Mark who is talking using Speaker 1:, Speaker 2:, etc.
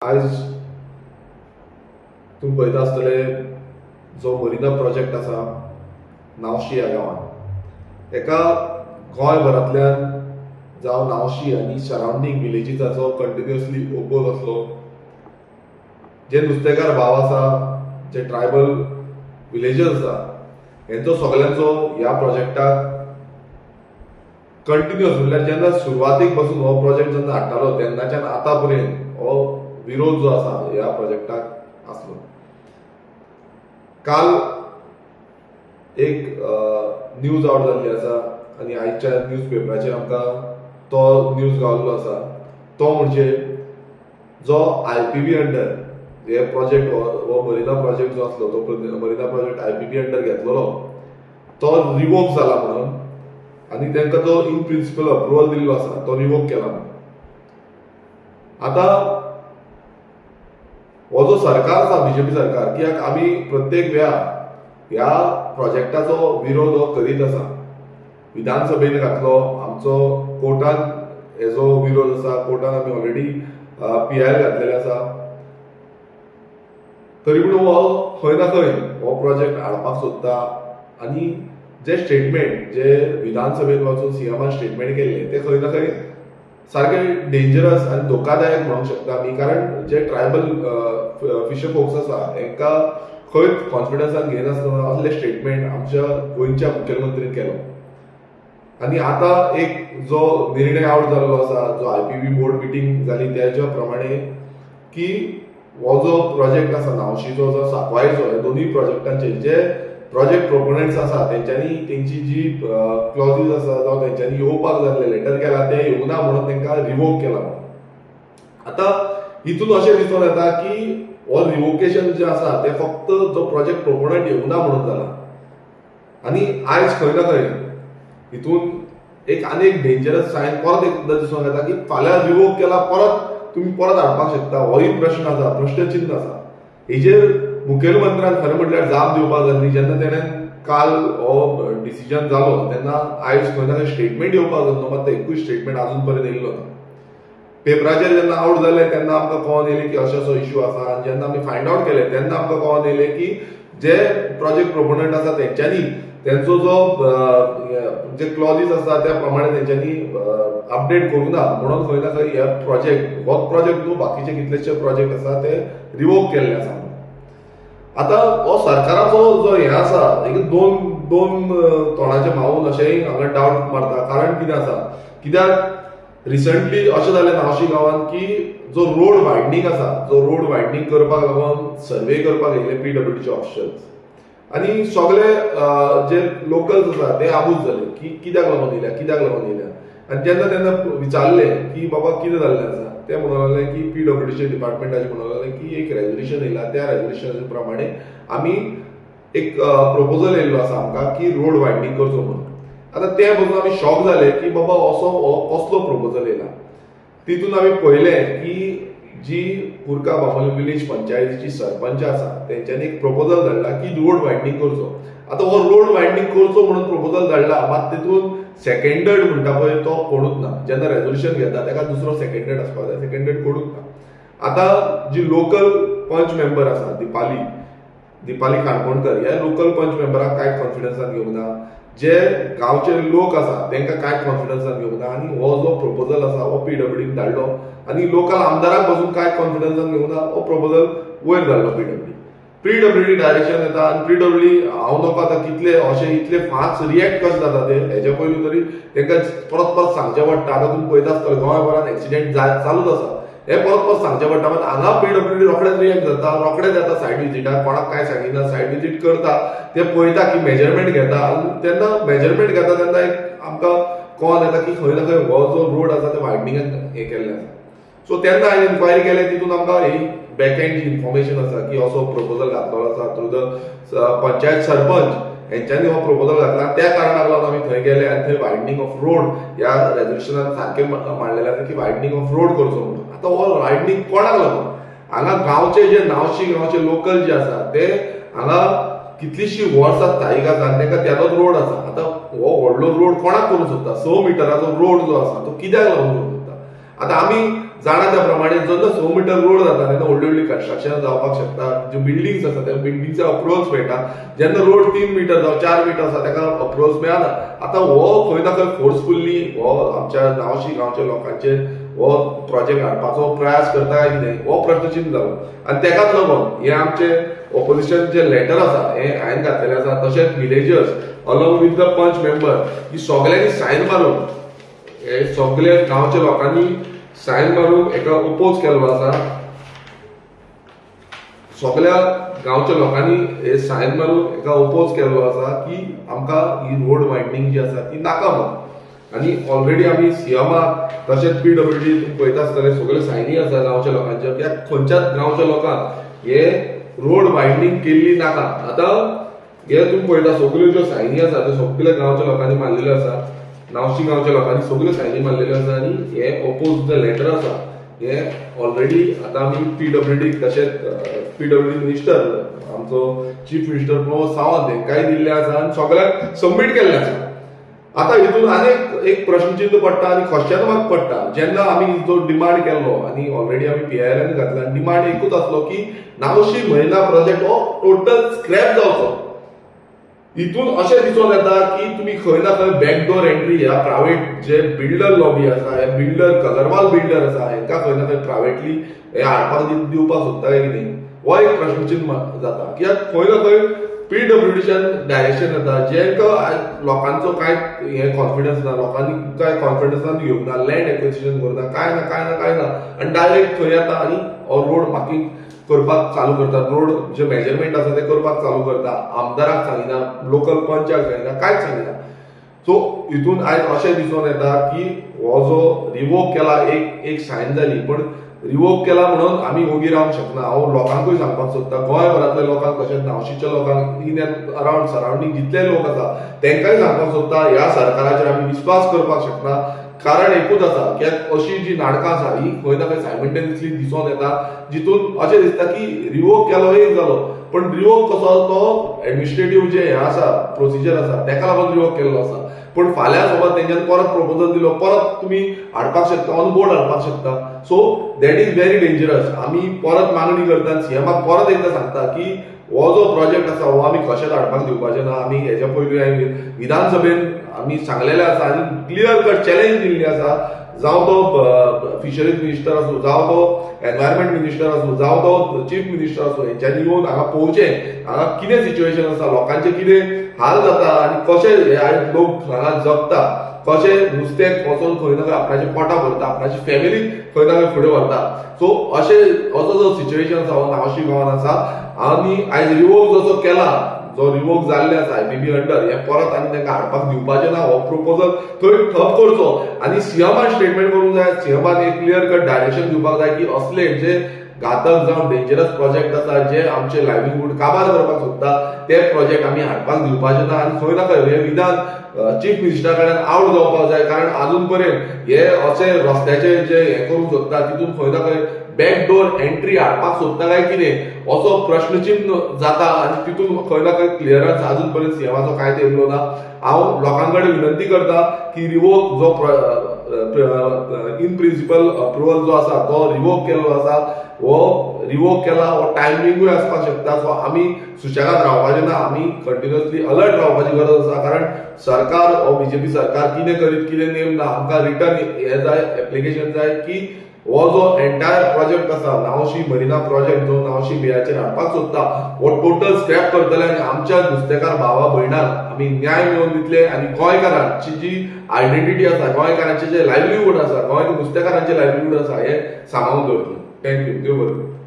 Speaker 1: आज तुम्ही पळयता आसतले जो मरिना प्रोजेक्ट आसा नावशी ह्या गांवांत, एका गोंयभरांतल्यान जावं नावशी आनी सरावंडींग विलेजीसाचो कंटिन्युअसली ओपोज आसलो. जे नुस्तेकार भाव आसा, जे ट्रायबल विलेजर्स आसा, हेंचो सगळ्यांचो ह्या प्रोजेक्टाक कंटिन्युअस म्हणल्यार जेन्ना सुरवातीक पासून हो प्रोजेक्ट जेन्ना हाडटालो तेन्नाच्यान आतां पर्यंत हो विरोध जो आसा ह्या प्रोजेक्टाक आसलो. काल एक न्यूज आउट जाल्ली आसा आनी आयच्या न्यूज पेपराचेर आमकां तो न्यूज गावल्लो आसा. तो म्हणजे जो IPB अंडर हे प्रोजेक्ट हो मरिना प्रोजेक्ट जो आसलो तो मरिना प्रोजेक्ट IPB अंडर घेतलेलो तो रिवोक जाला म्हणून आनी तांकां जो इन प्रिन्सिपल अप्रुवल दिल्लो आसा तो रिवोक केला म्हणून. आतां हो जो सरकार आसा BJP सरकार, कित्याक आमी प्रत्येक वेळा ह्या प्रोजेक्टाचो विरोध हो करीत आसा. विधानसभेन घातलो, आमचो कोर्टान हेजो विरोध आसा, कोर्टान आमी ऑलरेडी PIL घातलेले आसा. तरी पूण हो खंय ना खंय हो प्रोजेक्ट हाडपाक सोदता आनी जे स्टेटमेंट जे विधानसभेत वचून CMान स्टेटमेंट केल्ले ते खंय ना खंय सारखे डेंजरस आनी धोकादायक म्हणूंक शकता आमी. कारण जे ट्रायबल फिशर फोक्स आसा हांकां खंयच कॉन्फिडन्सान घेयनासतना असले स्टेटमेंट आमच्या गोंयच्या मुखेलमंत्रीन केलो. आनी आतां एक जो निर्णय आउट जाल्लो आसा, जो IPB बोर्ड मिटींग जाली त्याच्या प्रमाणे की हो जो प्रोजेक्ट आसा नावशीचो जो सांकवाळेचो, हे दोनूय प्रोजेक्टांचे जे प्रोजेक्ट प्रोपोनंट्स आसा तेंच्यांनी तेंची जी क्लॉजीस आसा जावं तेंच्यांनी येवपाक जाल्ले लेटर केला ते येवना म्हणून तेंकां रिवोक केला म्हणून. आतां हितून अशें दिसून येता की हो रिवोकेशन जे आसा ते फक्त जो प्रोजेक्ट प्रोपोनंट येवना म्हणून जाला. आनी आयज खंय ना खंय हितून एक आनी एक डेंजरस सायन परत एकदां दिसून येता की फाल्यां रिवोक केला परत तुम्ही परत हाडपाक शकता. होय प्रश्न आसा, प्रश्नचिन्ह आसा. हेजेर मुखेलमंत्र्यान खरें म्हटल्यार जाप दिवपाक जाय न्ही. जेन्ना तेणें काल हो डिसिजन जालो तेन्ना आयज खंय ना खंय स्टेटमेंट येवपाक जाय न्हू, मात एकूय स्टेटमेंट आजून पर्यंत येयल्लो ना. पेपराचेर जेन्ना आउट जालें तेन्ना आमकां कळोन येयलें की अशो असो इश्यू आसा. आनी जेन्ना आमी फायंड आउट केलें तेन्ना आमकां कळोन येयलें की जे प्रोजेक्ट प्रोपोनंट आसा तेंच्यांनी तेंचो जो जे क्लॉजीस आसा त्या प्रमाणे तेंच्यांनी अपडेट करूं ना म्हणून खंय ना खंय हे प्रोजेक्ट, हो प्रोजेक्ट न्हू बाकीचे कितलेशे प्रोजेक्ट आसा ते रिवोक केल्ले आसा. आतां हो सरकाराचो जो हे आसा एक दोन तोंडाचे मावून अशेंय हांगा डावट मारता. कारण कितें आसा, कित्याक रिसंटली अशें जालें नावशी गांवांत की जो रोड वायडनींग आसा, जो रोड वायडनींग करपाक लागून सर्वे करपाक येयले PWDचे ऑफिशल्स आनी सगळे जे लोकल्स आसा ते आबूज जाले की कित्याक लागून येयल्या, कित्याक लागून येयल्या. आनी जेन्ना तेन्ना विचारलें की बाबा कितें जाल्लें आसा, ते म्हणून लागले की PWDचे डिपार्टमेंटाचे म्हणून लागले की एक रेजोल्युशन येयला, त्या रेजोल्युशन प्रमाणे आमी एक प्रपोजल येयल्लो आसा आमकां की रोड वायडनींग करचो म्हणून. आतां ते बघून आमी शॉक जाले की बाबा असो हो कसलो प्रपोजल येयला. तितून आमी पळयलें की जी कुर्का बामोली विलेज पंचायतीची सरपंच आसा तेंच्यांनी एक प्रपोजल धाडला की रोड वायडनींग करचो. आतां हो रोड वायडनींग करचो म्हणून प्रपोजल धाडला, मात तितून सेकंडड म्हणटा पळय तो कोणूच ना. जेन्ना रेजोल्युशन घेता तेका दुसरो सेकंडड आसपाक जाय, सेकंडड कोणूच ना. आतां जी लोकल पंच मेंबर आसा दिपाली काणकोणकर, ह्या लोकल पंच मेंबराक कांयच कॉन्फिडन्सान घेवंक ना. जे गांवचे लोक आसा तेंकां कांयच कॉन्फिडन्सान घेवंक ना. आनी हो जो प्रपोजल आसा हो PWDन धाडलो आनी लोकल आमदाराक पासून कांय कॉन्फिडन्सान घेवंक ना. हो प्रपोजल वयर धाडलो PWD डायरेक्शन येता आनी PWD हांव नको आतां कितले अशें इतले फास्ट रिएक्ट कशें जाता ते हेच्या पयलीं तरी तेंकां परत सांगचें पडटा. आतां तुमी पळयता आसतले गोंयभरान एक्सिडेंट चालूच आसा, हे परत सांगचें पडटा. मात हांगा PWD रोखडेच रिएक्ट जाता, रोखडेच येता सायड विजीटाक, कोणाक कांय सांगिना, सायड विजीट करता, ते पळयता की मेजरमेंट घेता. आनी तेन्ना मेजरमेंट घेता तेन्ना एक आमकां कळोन येता की खंय ना खंय हो जो रोड आसा ते वायडनिंगाक हे केल्ले आसा. सो तेन्ना हांवें इन्क्वायरी केलें, तितून आमकां ही बॅकएंड जी इन्फॉर्मेशन आसा की असो प्रपोजल घातलेलो आसा थ्रू द पंचायत सरपंच हेंच्यांनी हो प्रपोजल घातला. त्या कारणाक लागून आमी थंय गेले आनी थंय वायडनींग ऑफ रोड ह्या रेजोल्युशनान सारकें मांडलेलें आसा की वायडनींग ऑफ रोड करचो म्हणून. आतां हो वायडनींग कोणाक लागून? हांगा गांवचे जे नावशी गांवचे लोकल जे आसा ते हांगा कितलीशी वर्सां स्थायीक आसा आनी तांकां त्यालोच रोड आसा. आतां हो व्हडलो रोड कोणाक करूंक सोदता? 6 मिटराचो रोड जो आसा तो कित्याक लागून करूंक सोदता? आता आमी जाणा त्या प्रमाणे जेन्ना 100 मिटर रोड जाता तेन्ना व्हडली कन्स्ट्रक्शन जावपाक शकता, ज्यो बिल्डिंग्स आसा त्या बिल्डिंगचे अप्रोव्हल्स मेळटा. जेन्ना रोड 3 मिटर जावं 4 मिटर आसा तेका अप्रोव्हल्स मेळना. आता हो खंय ना खंय फोर्सफुल्ली हो आमच्या नावशी गांवच्या लोकांचे हो प्रोजेक्ट हाडपाचो प्रयास करता काय कितें हो प्रश्नचिन्ह जालो. आनी तेकाच लागून हे आमचे ऑपोजिशन जे लेटर आसा हे हांवें घातलेलें आसा, तशेंच विलेजर्स अलॉंग विथ द पंच मेंबर ही सगळ्यांनी सायन मारून हे सगळे गांवच्या लोकांनी सायन मारून एका ओपोज केल्लो आसा. सगळ्या गांवच्या लोकांनी हे सायन मारून एका ओपोज केल्लो आसा की आमकां ही रोड वायडनींग जी आसा ती नाका म्हणून. आनी ऑलरेडी आमी सीएमाक तशेंच PWD पळयता आसतले सगळे सायनी आसा गांवच्या लोकांच्या, कित्याक खंयच्याच गांवच्या लोकांक हे रोड वायडनींग केल्ली नाका. आतां हे तुम्ही पळयता सगळ्यो ज्यो सायनी आसा त्यो सगळ्या गांवच्या लोकांनी मारलेल्यो आसा, नावशी गांवच्या लोकांनी सगळ्यो सायनी मारलेल्यो आसा. आनी हे ओपोज जे लेटर आसा हे ऑलरेडी आता आमी PWD तशेंच PWD मिनिस्टर आमचो चीफ मिनिस्टर प्रमोद सावंत हेंकाय दिल्ले आसा आनी सगळ्यांक सबमीट केल्ले आसा. आता हितून आनीक एक प्रश्नचिन्ह पडटा आनी क्वेश्चन मार्क पडटा. जेन्ना आमी जो डिमांड केल्लो आनी ऑलरेडी आमी PILन घातला, डिमांड एकूच आसलो की नावशी म्हयना प्रोजेक्ट हो टोटल स्क्रॅप जावचो. हितून अशें दिसून येता की तुमी खंय ना खंय बॅकडोर एंट्री ह्या प्रायव्हेट जे बिल्डर लॉबी आसा, हे बिल्डर कलरवाल बिल्डर आसा हेंकां खंय ना खंय प्रायव्हेटली हे हाडपाक दिवपाक सोदता काय कितें हो एक प्रश्नचिन्ह जाता. कित्याक खंय ना खंय PWDच्यान डायरेक्शन येता जेंका लोकांचो कांय हे कॉन्फिडन्स ना, लोकांनी काय कॉन्फिडन्सान घेवंक ना, लँड एक्विजिशन करना, काय ना आनी डायरेक्ट थंय येता आनी हो रोड मार्किंग करपाक चालू करता. रोड जे मेजरमेंट आसा ते करपाक चालू करता. आमदाराक सांगिना, लोकल पंचाक सांगिना, कांयच सांगिना. सो हितून आयज अशें दिसून येता की हो जो रिवोक केला एक सायन जाली, पण रिवोक केला म्हणून आमी ओगी रावंक शकना. हांव लोकांकूय सांगपाक सोदता, गोंयभरांतल्या लोकांक तशेंच नावशीच्या लोकांक इन एंड अराउंड सराउंडिंग जितले लोक आसा तेंकाय सांगपाक सोदता ह्या सरकाराचेर आमी विस्वास करपाक शकना. कारण एकूच आसा, कित्याक अशी जी नाटकां आसा ही खंय ना खंय सायमल्टेनियसली दिसून येता, जितून अशें दिसता की रिवोक केलो एक जालो, पण रिवोक कसो तो एडमिनिस्ट्रेटिव्ह जे हे आसा प्रोसिजर आसा तेका लागून रिवोक केल्लो आसा. पण फाल्यां सोबत तेंच्यान परत प्रपोजल दिलो, परत तुमी हाडपाक शकता, ऑन बोर्ड हाडपाक शकता. So that is very dangerous. आमी परत मागणी करता, सीएमाक परत एकदां सांगता की हो जो प्रोजेक्ट आसा हो आमी कशेंच हाडपाक दिवपाचे ना. आमी हेच्या पयलीं विधानसभेन आमी सांगलेलें आसा आनी क्लियर कट चॅलेंज दिल्ली आसा, जावं तो फिशरीज मिनिस्टर आसूं, जावं तो एनवायरमेंट मिनिस्टर आसूं, जावं तो चीफ मिनिस्टर आसूं, हेंच्यांनी येवन हांगा पळोवचें हांगा कितें सिच्युएशन आसा, लोकांचे कितें हाल जाता आनी कशे आयज लोक हांगा जगता, कशे नुस्तें वचून खंय ना खंय आपणाचे पोटां भरता, आपणाची फॅमिली खंय ना खंय फुडें व्हरता. सो असो जो सिच्युएशन आसा हो नावशी गांवांत आसा. आनी आयज रिवोक जसो केला, जो रिवोक जाल्ले आसा IBB अंडर, हे परत आनी तांकां हाडपाक दिवपाचें ना. हो प्रपोजल थंय ठप करचो आनी सीएमान स्टेटमेंट करूंक जाय. सीएमान एक क्लियर कट डायरेक्शन दिवपाक जाय की असले जे घातक जावन डेंजरस प्रोजेक्ट आसा जे आमचे लायव्हलीहूड काबार करपाक सोदता ते प्रोजेक्ट आमी हाडपाक दिवपाचे ना. आनी खंय ना खंय हे विधान चीफ मिनिस्टरा कडल्यान आवट जावपाक जाय. कारण आजून पर्यंत हे अशे रस्त्याचे जे हे करूंक सोदता तितून खंय ना खंय बॅकडोर एंट्री हाडपाक सोदता काय कितें असो प्रश्नचिन्ह जाता. आनी तितून खंय ना खंय क्लियरन्स आजून पर्यंत सीएमाचो कांयच येयल्लो ना. हांव लोकां कडेन विनंती करता की रिवोक जो इन प्रिन्सिपल अप्रुवल जो आसा तो रिवोक केल्लो आसा, हो रिवोक केला, हो टायमिंगूय आसपाक शकता. सो आमी सुशेगाद रावपाचे ना, आमी कंटिन्युअसली अलर्ट रावपाची गरज आसा. कारण सरकार हो BJP सरकार कितें करीत कितें नेम ना. आमकां रिटर्न हे जाय, एप्लिकेशन जाय की हो जो एंटायर प्रोजेक्ट आसा नावशी मरिना प्रोजेक्ट जो नावशी बेळाचेर हाडपाक सोदता हो टोटल स्क्रॅप करतले आनी आमच्या नुस्तेकार भावा भयणांक आमी न्याय मेळोवन दितले. आनी गोंयकारांची जी आयडेंटिटी आसा, गोंयकारांचे जे लायव्हलीहूड आसा, गोंय नुस्तेकारांचे लायव्हलीहूड आसा हे सांबाळून दवरतले. थँक्यू. देव बरें.